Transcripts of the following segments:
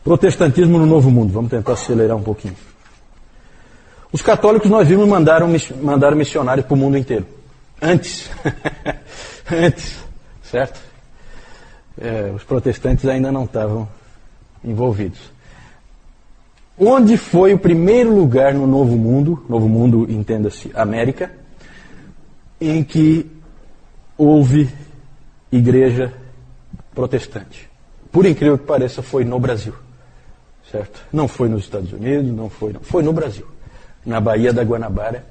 Protestantismo no Novo Mundo. Vamos tentar acelerar um pouquinho. Os católicos, nós vimos, mandaram missionários para o mundo inteiro. Antes. Certo? Os protestantes ainda não estavam envolvidos. Onde foi o primeiro lugar no Novo Mundo, entenda-se, América, em que houve igreja protestante? Por incrível que pareça, foi no Brasil. Certo? Não foi nos Estados Unidos, não foi no Brasil. Na Baía da Guanabara,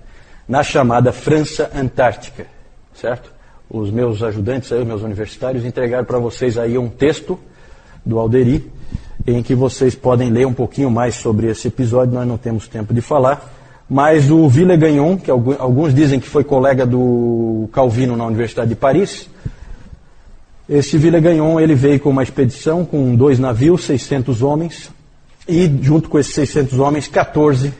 na chamada França Antártica. Certo? Os meus ajudantes, os meus universitários, entregaram para vocês aí um texto do Alderi, em que vocês podem ler um pouquinho mais sobre esse episódio. Nós não temos tempo de falar, mas o Villegagnon, que alguns dizem que foi colega do Calvino na Universidade de Paris, esse Villegagnon, ele veio com uma expedição com 2 navios, 600 homens, e junto com esses 600 homens, 14,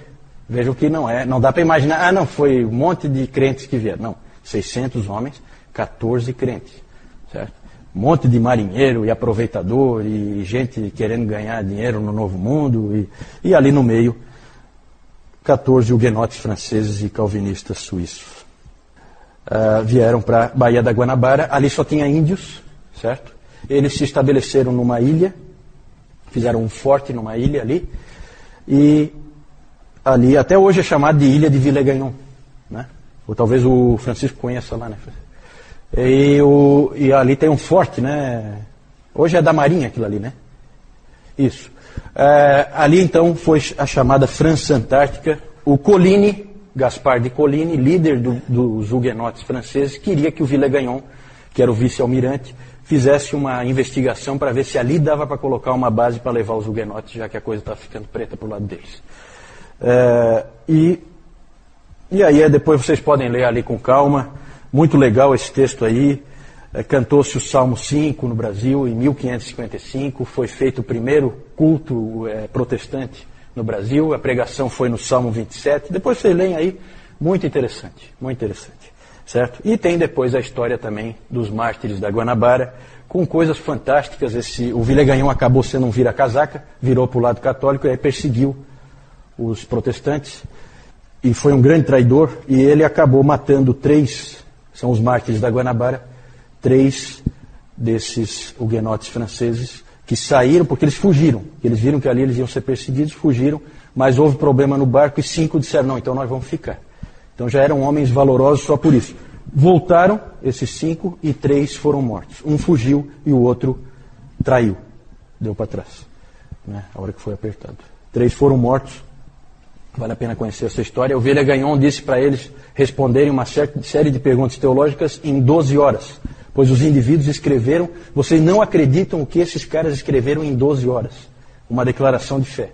vejam que não dá para imaginar, não, foi um monte de crentes que vieram, não, 600 homens, 14 crentes, certo? Um monte de marinheiro e aproveitador e gente querendo ganhar dinheiro no Novo Mundo e ali no meio 14 huguenotes franceses e calvinistas suíços. Vieram para a Baía da Guanabara, ali só tinha índios, certo? Eles se estabeleceram numa ilha, fizeram um forte numa ilha ali, e ali até hoje é chamado de Ilha de Villegagnon, né? Ou talvez o Francisco conheça lá, né? E ali tem um forte, né? Hoje é da Marinha aquilo ali, né? Isso. Ali então foi a chamada França Antártica. O Coligny, Gaspar de Coligny, líder dos huguenotes franceses, queria que o Villegagnon, que era o vice-almirante, fizesse uma investigação para ver se ali dava para colocar uma base para levar os huguenotes, já que a coisa estava ficando preta para o lado deles. E aí depois vocês podem ler ali com calma. Muito legal esse texto aí. Cantou-se o Salmo 5 no Brasil em 1555. Foi feito o primeiro culto protestante no Brasil. A pregação foi no Salmo 27. Depois vocês leem aí. Muito interessante. Muito interessante. Certo? E tem depois a história também dos mártires da Guanabara, com coisas fantásticas. O Villegagnon acabou sendo um vira-casaca, virou para o lado católico e aí perseguiu os protestantes. E foi um grande traidor. E ele acabou matando 3... São os mártires da Guanabara, 3 desses huguenotes franceses que saíram, porque eles fugiram. Eles viram que ali eles iam ser perseguidos, fugiram, mas houve problema no barco e 5 disseram, não, então nós vamos ficar. Então já eram homens valorosos só por isso. Voltaram, esses 5, e 3 foram mortos. Um fugiu e o outro traiu, deu para trás, né, a hora que foi apertado. 3 foram mortos. Vale a pena conhecer essa história. O Villegagnon disse para eles responderem uma série de perguntas teológicas em 12 horas. Pois os indivíduos escreveram, vocês não acreditam o que esses caras escreveram em 12 horas. Uma declaração de fé.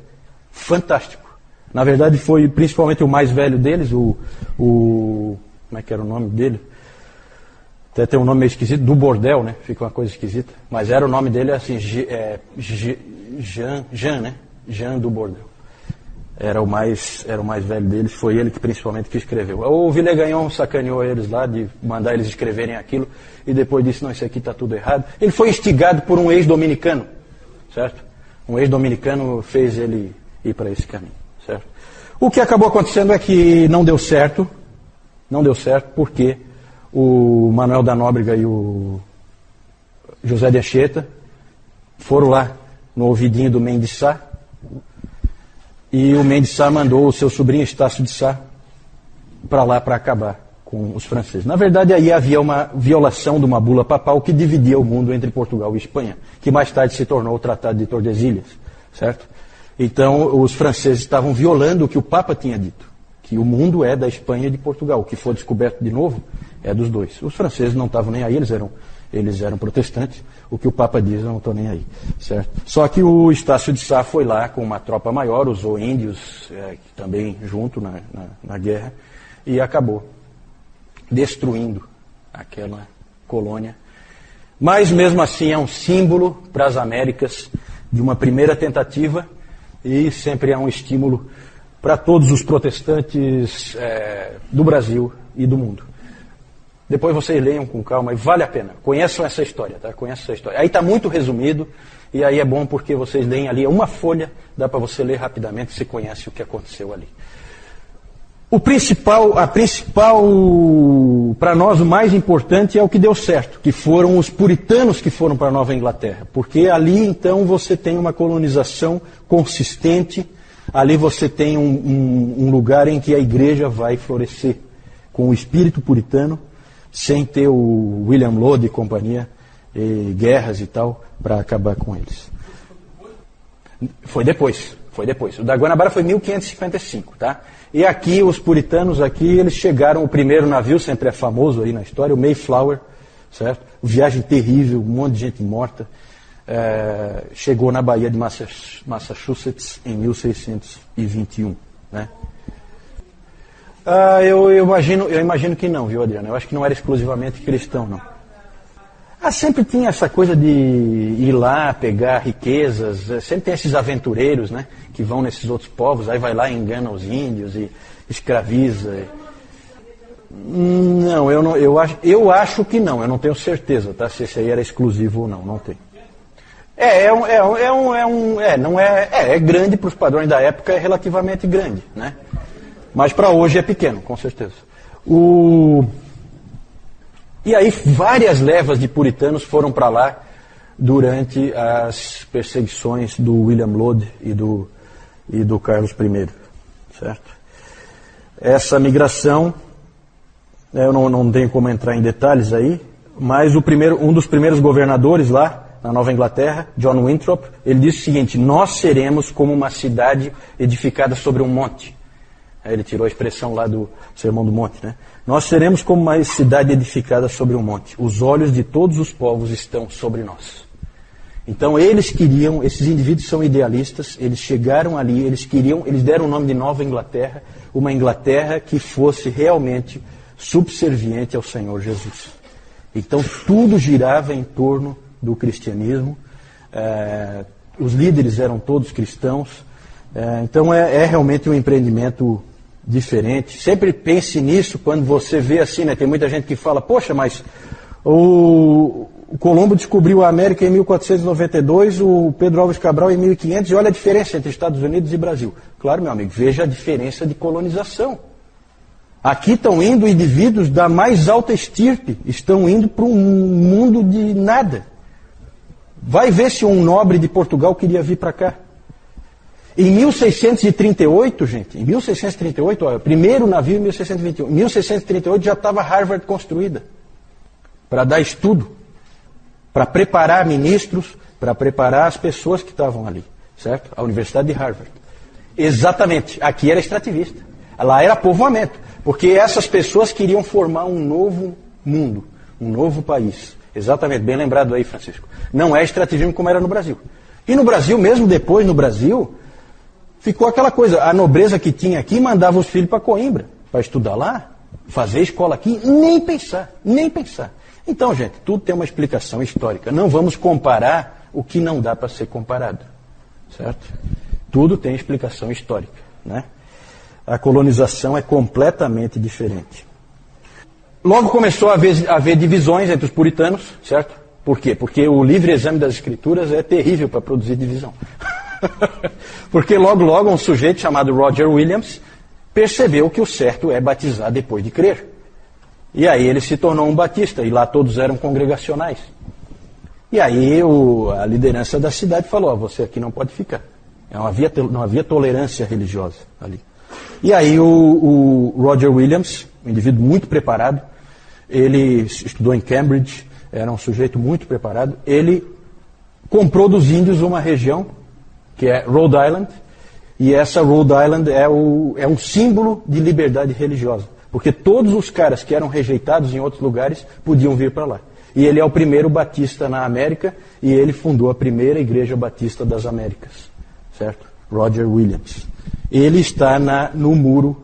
Fantástico. Na verdade foi principalmente o mais velho deles, como é que era o nome dele? Até tem um nome meio esquisito, do Bordel, né? Fica uma coisa esquisita. Mas era o nome dele assim, Jean, né? Jean do Bordel. Era o mais velho deles, foi ele que principalmente que escreveu. O Villegagnon sacaneou eles lá de mandar eles escreverem aquilo e depois disse, não, isso aqui está tudo errado. Ele foi instigado por um ex-dominicano, certo? Um ex-dominicano fez ele ir para esse caminho, certo? O que acabou acontecendo é que não deu certo porque o Manuel da Nóbrega e o José de Anchieta foram lá no ouvidinho do Mendes Sá. E o Mendes Sá mandou o seu sobrinho Estácio de Sá para lá para acabar com os franceses. Na verdade, aí havia uma violação de uma bula papal que dividia o mundo entre Portugal e Espanha, que mais tarde se tornou o Tratado de Tordesilhas, certo? Então, os franceses estavam violando o que o Papa tinha dito, que o mundo é da Espanha e de Portugal. O que for descoberto de novo é dos dois. Os franceses não estavam nem aí, eles eram protestantes. O que o Papa diz, eu não estou nem aí, certo? Só que o Estácio de Sá foi lá com uma tropa maior, usou índios também junto na guerra, e acabou destruindo aquela colônia. Mas mesmo assim é um símbolo para as Américas de uma primeira tentativa e sempre é um estímulo para todos os protestantes do Brasil e do mundo. Depois vocês leiam com calma e vale a pena. Conheçam essa história, tá? Conheçam essa história. Aí está muito resumido e aí é bom porque vocês leem ali uma folha, dá para você ler rapidamente, você conhece o que aconteceu ali. A principal, para nós, o mais importante é o que deu certo, que foram os puritanos que foram para a Nova Inglaterra. Porque ali, então, você tem uma colonização consistente, ali você tem um lugar em que a igreja vai florescer, com o espírito puritano, sem ter o William Laud e companhia, e guerras e tal, para acabar com eles. Foi depois. O da Guanabara foi 1555, tá? E aqui, os puritanos aqui, eles chegaram, o primeiro navio, sempre é famoso aí na história, o Mayflower, certo? Viagem terrível, um monte de gente morta. Chegou na Baía de Massachusetts em 1621, né? Eu imagino que não, viu, Adriano? Eu acho que não era exclusivamente cristão, não. Sempre tinha essa coisa de ir lá, pegar riquezas, sempre tem esses aventureiros, né, que vão nesses outros povos, aí vai lá e engana os índios e escraviza. Não, eu acho que não, eu não tenho certeza, tá, se esse aí era exclusivo ou não, não tem. É grande para os padrões da época, é relativamente grande, né, mas para hoje é pequeno, com certeza. E aí várias levas de puritanos foram para lá durante as perseguições do William Laud e do Carlos I, certo? Essa migração, eu não tenho como entrar em detalhes aí, mas um dos primeiros governadores lá na Nova Inglaterra, John Winthrop, ele disse o seguinte: nós seremos como uma cidade edificada sobre um monte. Aí ele tirou a expressão lá do Sermão do Monte, né? Nós seremos como uma cidade edificada sobre um monte. Os olhos de todos os povos estão sobre nós. Então eles queriam, esses indivíduos são idealistas, eles chegaram ali, eles deram o nome de Nova Inglaterra, uma Inglaterra que fosse realmente subserviente ao Senhor Jesus. Então tudo girava em torno do cristianismo, os líderes eram todos cristãos, então é realmente um empreendimento diferente. Sempre pense nisso quando você vê assim, né? Tem muita gente que fala, poxa, mas o Colombo descobriu a América em 1492, o Pedro Álvares Cabral em 1500, e olha a diferença entre Estados Unidos e Brasil. Claro, meu amigo, veja a diferença de colonização. Aqui estão indo indivíduos da mais alta estirpe, estão indo para um mundo de nada. Vai ver se um nobre de Portugal queria vir para cá. Em 1638, gente, primeiro navio em 1621, em 1638 já estava Harvard construída, para dar estudo, para preparar ministros, para preparar as pessoas que estavam ali, certo? A Universidade de Harvard. Exatamente, aqui era extrativista, lá era povoamento, porque essas pessoas queriam formar um novo mundo, um novo país. Exatamente, bem lembrado aí, Francisco. Não é extrativismo como era no Brasil. E no Brasil, mesmo depois no Brasil, ficou aquela coisa, a nobreza que tinha aqui mandava os filhos para Coimbra, para estudar lá, fazer escola aqui, nem pensar. Então, gente, tudo tem uma explicação histórica. Não vamos comparar o que não dá para ser comparado, certo? Tudo tem explicação histórica, né? A colonização é completamente diferente. Logo começou a haver divisões entre os puritanos, certo? Por quê? Porque o livre exame das escrituras é terrível para produzir divisão. Porque logo um sujeito chamado Roger Williams percebeu que o certo é batizar depois de crer. E aí ele se tornou um batista, e lá todos eram congregacionais. E aí a liderança da cidade falou, você aqui não pode ficar. Não havia tolerância religiosa ali. E aí o Roger Williams, um indivíduo muito preparado, ele estudou em Cambridge, era um sujeito muito preparado, ele comprou dos índios uma região, que é Rhode Island, e essa Rhode Island é um símbolo de liberdade religiosa, porque todos os caras que eram rejeitados em outros lugares podiam vir para lá. E ele é o primeiro batista na América, e ele fundou a primeira igreja batista das Américas, certo? Roger Williams. Ele está no muro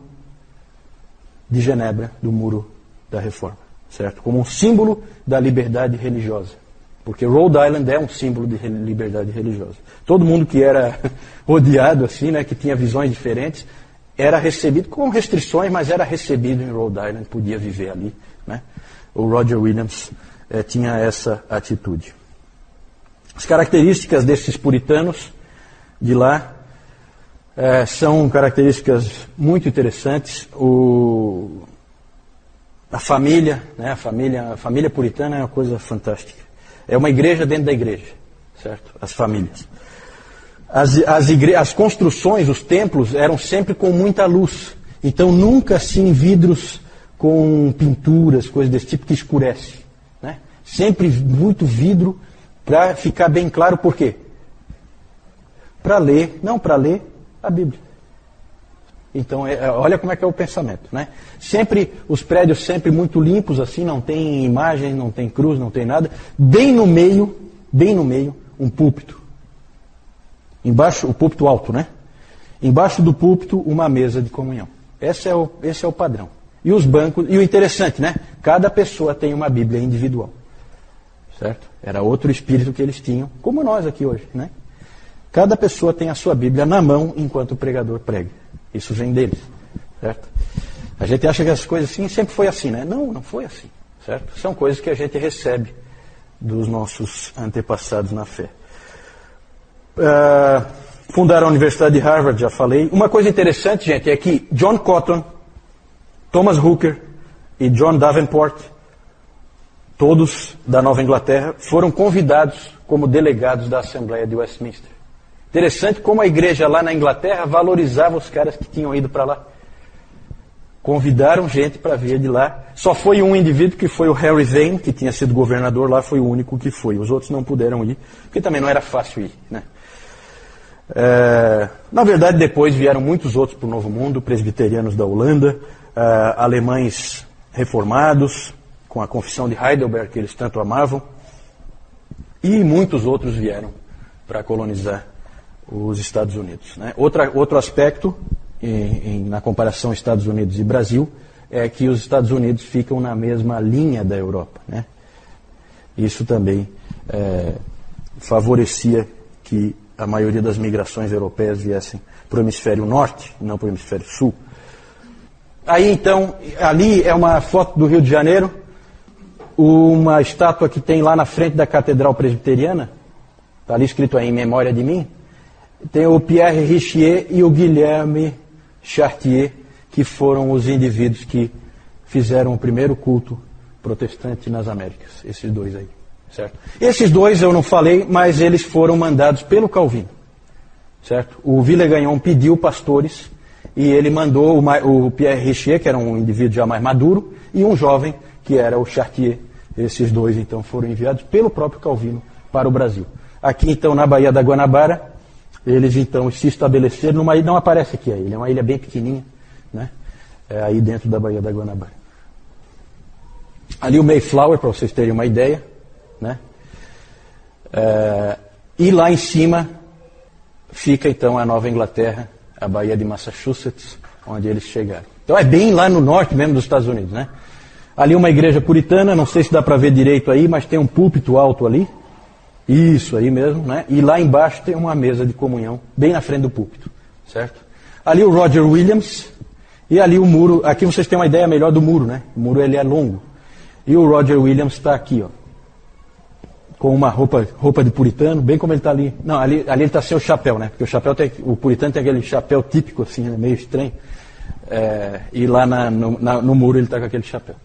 de Genebra, do muro da Reforma, certo? Como um símbolo da liberdade religiosa. Porque Rhode Island é um símbolo de liberdade religiosa. Todo mundo que era odiado assim, né, que tinha visões diferentes, era recebido com restrições, mas era recebido em Rhode Island, podia viver ali, né? O Roger Williams tinha essa atitude. As características desses puritanos de lá são características muito interessantes. A família, né? A família puritana é uma coisa fantástica. É uma igreja dentro da igreja, certo? As famílias. As construções, os templos, eram sempre com muita luz. Então nunca assim vidros com pinturas, coisas desse tipo que escurece, né? Sempre muito vidro para ficar bem claro por quê? Para ler a Bíblia. Então, olha como é que é o pensamento, né? Sempre, os prédios sempre muito limpos, assim, não tem imagem, não tem cruz, não tem nada. Bem no meio, um púlpito. Embaixo, o púlpito alto, né? Embaixo do púlpito, uma mesa de comunhão. Esse é o padrão. E os bancos, e o interessante, né? Cada pessoa tem uma Bíblia individual. Certo? Era outro espírito que eles tinham, como nós aqui hoje, né? Cada pessoa tem a sua Bíblia na mão enquanto o pregador prega. Isso vem deles, certo? A gente acha que as coisas assim sempre foi assim, né? Não foi assim, certo? São coisas que a gente recebe dos nossos antepassados na fé. Fundaram a Universidade de Harvard, já falei. Uma coisa interessante, gente, é que John Cotton, Thomas Hooker e John Davenport, todos da Nova Inglaterra, foram convidados como delegados da Assembleia de Westminster. Interessante como a igreja lá na Inglaterra valorizava os caras que tinham ido para lá. Convidaram gente para vir de lá. Só foi um indivíduo, que foi o Harry Vane, que tinha sido governador lá, foi o único que foi. Os outros não puderam ir, porque também não era fácil ir, né? Na verdade, depois vieram muitos outros para o Novo Mundo, presbiterianos da Holanda, alemães reformados, com a confissão de Heidelberg, que eles tanto amavam, e muitos outros vieram para colonizar os Estados Unidos, né? Outro aspecto, na comparação Estados Unidos e Brasil, é que os Estados Unidos ficam na mesma linha da Europa, né? Isso também favorecia que a maioria das migrações europeias viessem para o hemisfério norte, não para o hemisfério sul. Aí então, ali é uma foto do Rio de Janeiro, uma estátua que tem lá na frente da Catedral Presbiteriana, está ali escrito aí, em memória de mim, tem o Pierre Richier e o Guilherme Chartier, que foram os indivíduos que fizeram o primeiro culto protestante nas Américas, esses dois aí, certo? Esses dois eu não falei, mas eles foram mandados pelo Calvino, certo? O Villegagnon pediu pastores e ele mandou o Pierre Richier, que era um indivíduo já mais maduro, e um jovem, que era o Chartier. Esses dois, então, foram enviados pelo próprio Calvino para o Brasil. Aqui, então, na Baía da Guanabara, eles, então, se estabeleceram numa ilha, não aparece aqui a ilha, é uma ilha bem pequenininha, né? Aí dentro da Baía da Guanabara. Ali o Mayflower, para vocês terem uma ideia, né? E lá em cima fica, então, a Nova Inglaterra, a Baía de Massachusetts, onde eles chegaram. Então é bem lá no norte mesmo dos Estados Unidos, né? Ali uma igreja puritana, não sei se dá para ver direito aí, mas tem um púlpito alto ali. Isso aí mesmo, né? E lá embaixo tem uma mesa de comunhão, bem na frente do púlpito, certo? Ali o Roger Williams, e ali o muro, aqui vocês têm uma ideia melhor do muro, né? O muro ele é longo. E o Roger Williams está aqui, ó, com uma roupa de puritano, bem como ele está ali. Não, ali ele está sem o chapéu, né? Porque o puritano tem aquele chapéu típico, assim, né? Meio estranho. E lá no muro ele está com aquele chapéu.